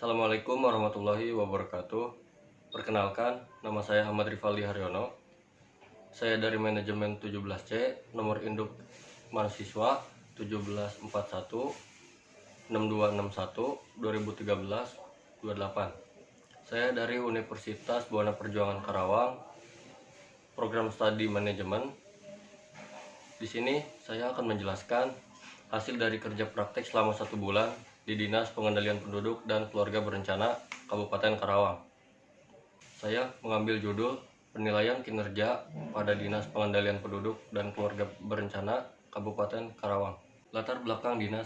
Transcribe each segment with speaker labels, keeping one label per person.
Speaker 1: Assalamualaikum warahmatullahi wabarakatuh. Perkenalkan, nama saya Ahmad Rifaldi Haryono. Saya dari manajemen 17C, nomor induk mahasiswa 1741 6261 2013 28. Saya dari Universitas Buana Perjuangan Karawang, program studi manajemen. Di sini saya akan menjelaskan hasil dari kerja praktek selama 1 bulan di Dinas Pengendalian Penduduk dan Keluarga Berencana Kabupaten Karawang. Saya mengambil judul penilaian kinerja pada Dinas Pengendalian Penduduk dan Keluarga Berencana Kabupaten Karawang. Latar belakang dinas,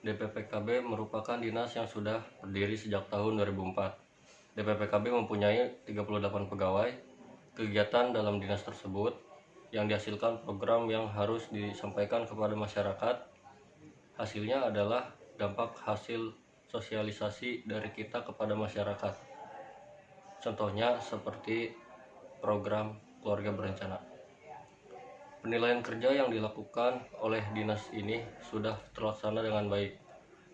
Speaker 1: DPPKB merupakan dinas yang sudah berdiri sejak tahun 2004. DPPKB mempunyai 38 pegawai. Kegiatan dalam dinas tersebut yang dihasilkan program yang harus disampaikan kepada masyarakat. Hasilnya adalah dampak hasil sosialisasi dari kita kepada masyarakat. Contohnya seperti program keluarga berencana. Penilaian kerja yang dilakukan oleh dinas ini sudah terlaksana dengan baik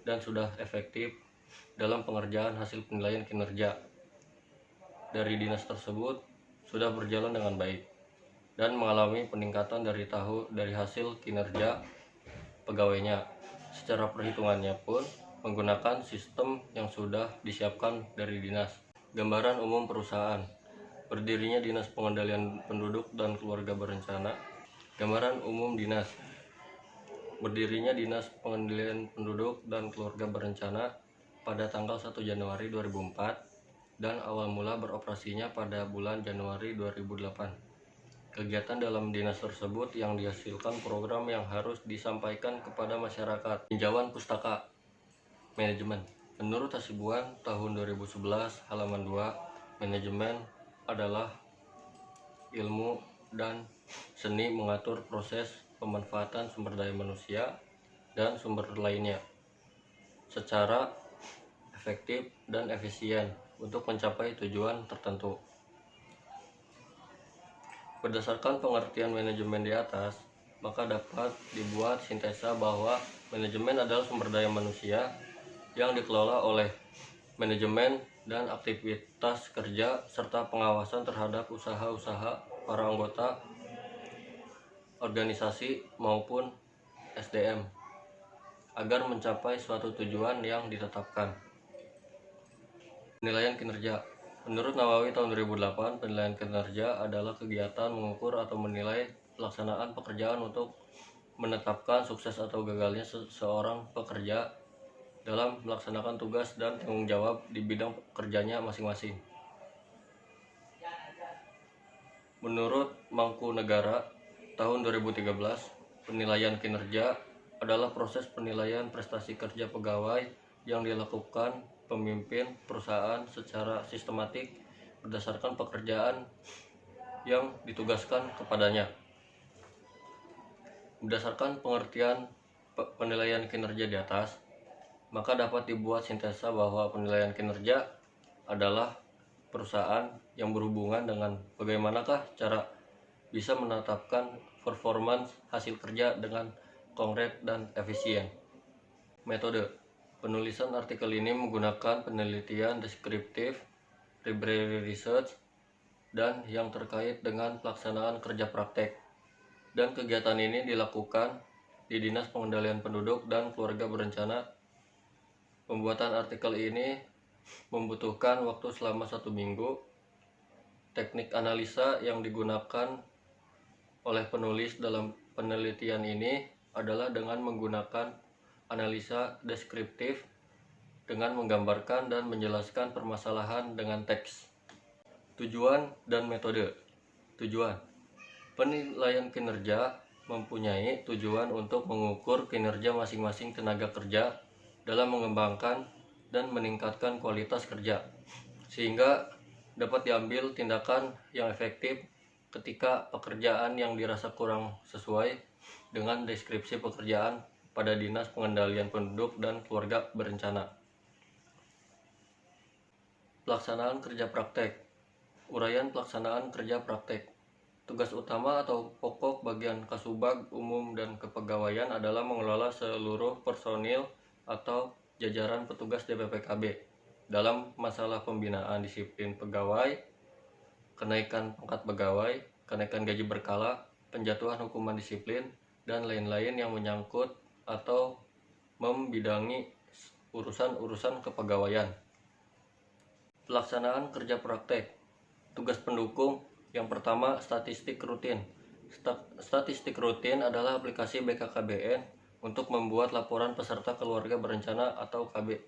Speaker 1: dan sudah efektif dalam pengerjaan hasil penilaian kinerja dari dinas tersebut sudah berjalan dengan baik dan mengalami peningkatan dari hasil kinerja pegawainya. Secara perhitungannya pun menggunakan sistem yang sudah disiapkan dari dinas. Gambaran umum perusahaan. Berdirinya Dinas Pengendalian Penduduk dan Keluarga Berencana. Gambaran umum dinas. Berdirinya Dinas Pengendalian Penduduk dan Keluarga Berencana pada tanggal 1 Januari 2004 dan awal mula beroperasinya pada bulan Januari 2008. Kegiatan dalam dinas tersebut yang dihasilkan program yang harus disampaikan kepada masyarakat. Tinjauan pustaka manajemen. Menurut Hasibuan tahun 2011 halaman 2, manajemen adalah ilmu dan seni mengatur proses pemanfaatan sumber daya manusia dan sumber lainnya secara efektif dan efisien untuk mencapai tujuan tertentu. Berdasarkan pengertian manajemen di atas, maka dapat dibuat sintesa bahwa manajemen adalah sumber daya manusia yang dikelola oleh manajemen dan aktivitas kerja serta pengawasan terhadap usaha-usaha para anggota organisasi maupun SDM agar mencapai suatu tujuan yang ditetapkan. Penilaian kinerja. Menurut Nawawi tahun 2008, penilaian kinerja adalah kegiatan mengukur atau menilai pelaksanaan pekerjaan untuk menetapkan sukses atau gagalnya seorang pekerja dalam melaksanakan tugas dan tanggung jawab di bidang kerjanya masing-masing. Menurut Mangkunegara tahun 2013, penilaian kinerja adalah proses penilaian prestasi kerja pegawai yang dilakukan pemimpin perusahaan secara sistematik berdasarkan pekerjaan yang ditugaskan kepadanya. Berdasarkan pengertian penilaian kinerja di atas, maka dapat dibuat sintesa bahwa penilaian kinerja adalah perusahaan yang berhubungan dengan bagaimanakah cara bisa menetapkan performance hasil kerja dengan konkret dan efisien. Metode penulisan artikel ini menggunakan penelitian deskriptif, library research, dan yang terkait dengan pelaksanaan kerja praktek. Dan kegiatan ini dilakukan di Dinas Pengendalian Penduduk dan Keluarga Berencana. Pembuatan artikel ini membutuhkan waktu selama 1 minggu. Teknik analisa yang digunakan oleh penulis dalam penelitian ini adalah dengan menggunakan analisa deskriptif dengan menggambarkan dan menjelaskan permasalahan dengan teks. Tujuan dan metode. Tujuan. Penilaian kinerja mempunyai tujuan untuk mengukur kinerja masing-masing tenaga kerja dalam mengembangkan dan meningkatkan kualitas kerja, sehingga dapat diambil tindakan yang efektif ketika pekerjaan yang dirasa kurang sesuai dengan deskripsi pekerjaan pada Dinas Pengendalian Penduduk dan Keluarga Berencana. Pelaksanaan kerja praktek. Uraian pelaksanaan kerja praktek. Tugas utama atau pokok bagian Kasubag Umum dan Kepegawaian adalah mengelola seluruh personil atau jajaran petugas DPPKB dalam masalah pembinaan disiplin pegawai, kenaikan pangkat pegawai, kenaikan gaji berkala, penjatuhan hukuman disiplin, dan lain-lain yang menyangkut atau membidangi urusan-urusan kepegawaian. Pelaksanaan kerja praktek. Tugas pendukung yang pertama, statistik rutin. Statistik rutin adalah aplikasi BKKBN untuk membuat laporan peserta keluarga berencana atau KB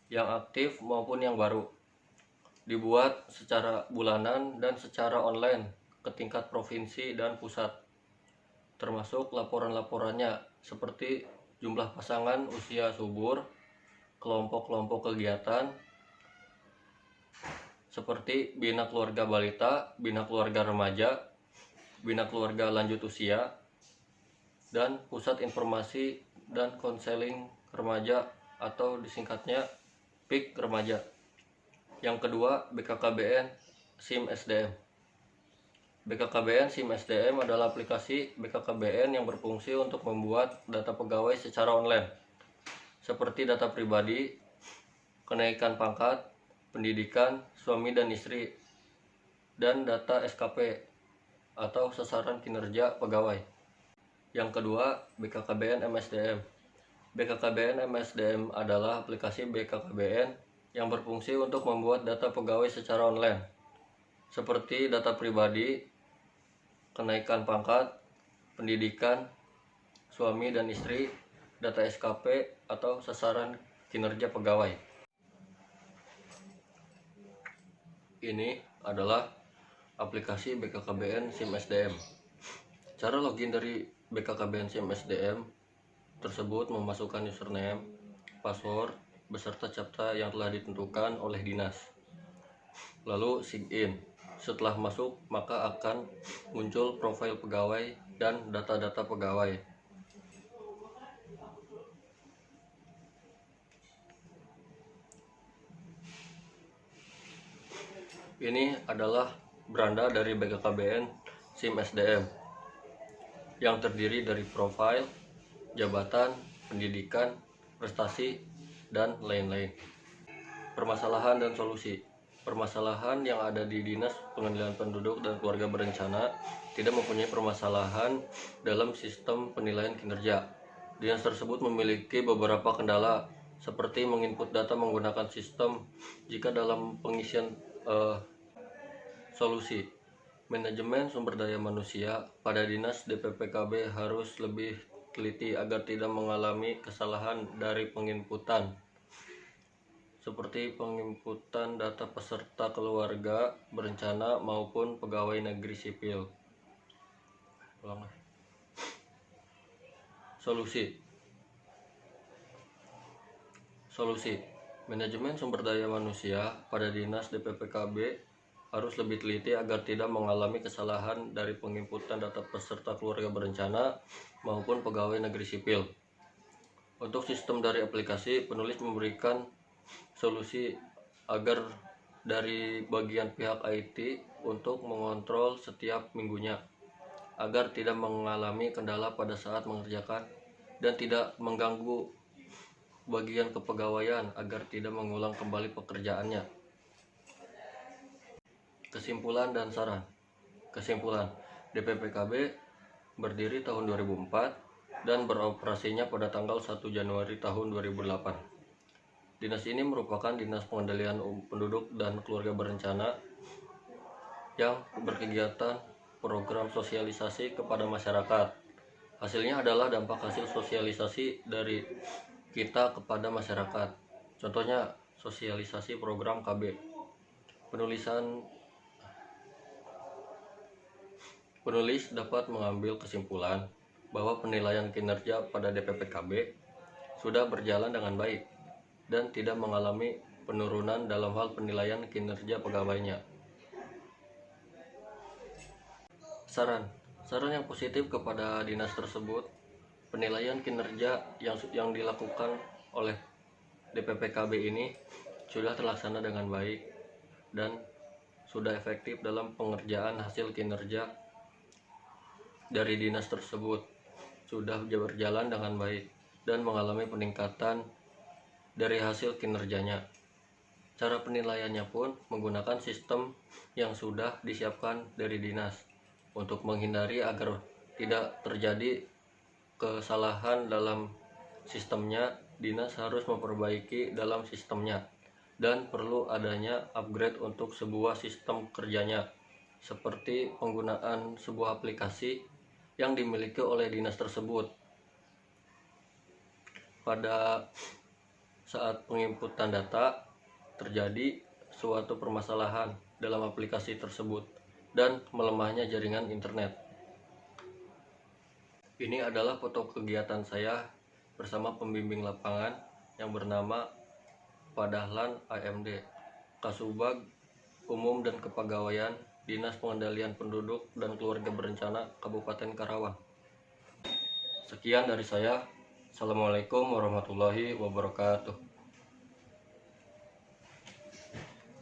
Speaker 1: yang aktif maupun yang baru. Dibuat secara bulanan dan secara online ke tingkat provinsi dan pusat, termasuk laporan-laporannya seperti jumlah pasangan usia subur, kelompok-kelompok kegiatan seperti bina keluarga balita, bina keluarga remaja, bina keluarga lanjut usia, dan pusat informasi dan konseling remaja atau disingkatnya PIK remaja. Yang kedua, BKKBN SIM SDM. BKKBN SIM SDM adalah aplikasi BKKBN yang berfungsi untuk membuat data pegawai secara online, seperti data pribadi, kenaikan pangkat, pendidikan, suami dan istri, dan data SKP atau sasaran kinerja pegawai. Yang kedua, BKKBN MSDM. BKKBN MSDM adalah aplikasi BKKBN yang berfungsi untuk membuat data pegawai secara online, seperti data pribadi, kenaikan pangkat, pendidikan, suami dan istri, data SKP atau sasaran kinerja pegawai. Ini adalah aplikasi BKKBN SIM SDM. Cara login dari BKKBN SIM SDM tersebut memasukkan username, password, beserta captcha yang telah ditentukan oleh dinas. Lalu sign in. Setelah masuk, maka akan muncul profil pegawai dan data-data pegawai. Ini adalah beranda dari BKKBN SIM SDM yang terdiri dari profil, jabatan, pendidikan, prestasi, dan lain-lain. Permasalahan dan solusi. Permasalahan yang ada di Dinas Pengadilan Penduduk dan Keluarga Berencana tidak mempunyai permasalahan dalam sistem penilaian kinerja. Dinas tersebut memiliki beberapa kendala seperti menginput data menggunakan sistem jika dalam pengisian solusi. Manajemen sumber daya manusia pada Dinas DPPKB harus lebih teliti agar tidak mengalami kesalahan dari penginputan, seperti penginputan data peserta keluarga berencana maupun pegawai negeri sipil. Solusi. Manajemen sumber daya manusia pada Dinas DPPKB harus lebih teliti agar tidak mengalami kesalahan dari penginputan data peserta keluarga berencana maupun pegawai negeri sipil. Untuk sistem dari aplikasi, penulis memberikan solusi agar dari bagian pihak IT untuk mengontrol setiap minggunya, agar tidak mengalami kendala pada saat mengerjakan dan tidak mengganggu bagian kepegawaian agar tidak mengulang kembali pekerjaannya. Kesimpulan dan saran. Kesimpulan, DPPKB berdiri tahun 2004 dan beroperasinya pada tanggal 1 Januari tahun 2008. Dinas ini merupakan Dinas Pengendalian Penduduk dan Keluarga Berencana yang berkegiatan program sosialisasi kepada masyarakat. Hasilnya adalah dampak hasil sosialisasi dari kita kepada masyarakat. Contohnya sosialisasi program KB. Penulis dapat mengambil kesimpulan bahwa penilaian kinerja pada DPPKB sudah berjalan dengan baik dan tidak mengalami penurunan dalam hal penilaian kinerja pegawainya. Saran yang positif kepada dinas tersebut, penilaian kinerja yang dilakukan oleh DPPKB ini sudah terlaksana dengan baik dan sudah efektif dalam pengerjaan hasil kinerja dari dinas tersebut, sudah berjalan dengan baik dan mengalami peningkatan dari hasil kinerjanya. Cara penilaiannya pun menggunakan sistem yang sudah disiapkan dari dinas untuk menghindari agar tidak terjadi kesalahan dalam sistemnya. Dinas harus memperbaiki dalam sistemnya dan perlu adanya upgrade untuk sebuah sistem kerjanya, seperti penggunaan sebuah aplikasi yang dimiliki oleh dinas tersebut. Pada saat penginputan data terjadi suatu permasalahan dalam aplikasi tersebut dan melemahnya jaringan internet. Ini adalah foto kegiatan saya bersama pembimbing lapangan yang bernama Pak Dahlan AMD, Kasubag Umum dan Kepegawaian Dinas Pengendalian Penduduk dan Keluarga Berencana Kabupaten Karawang. Sekian dari saya. Assalamualaikum warahmatullahi wabarakatuh.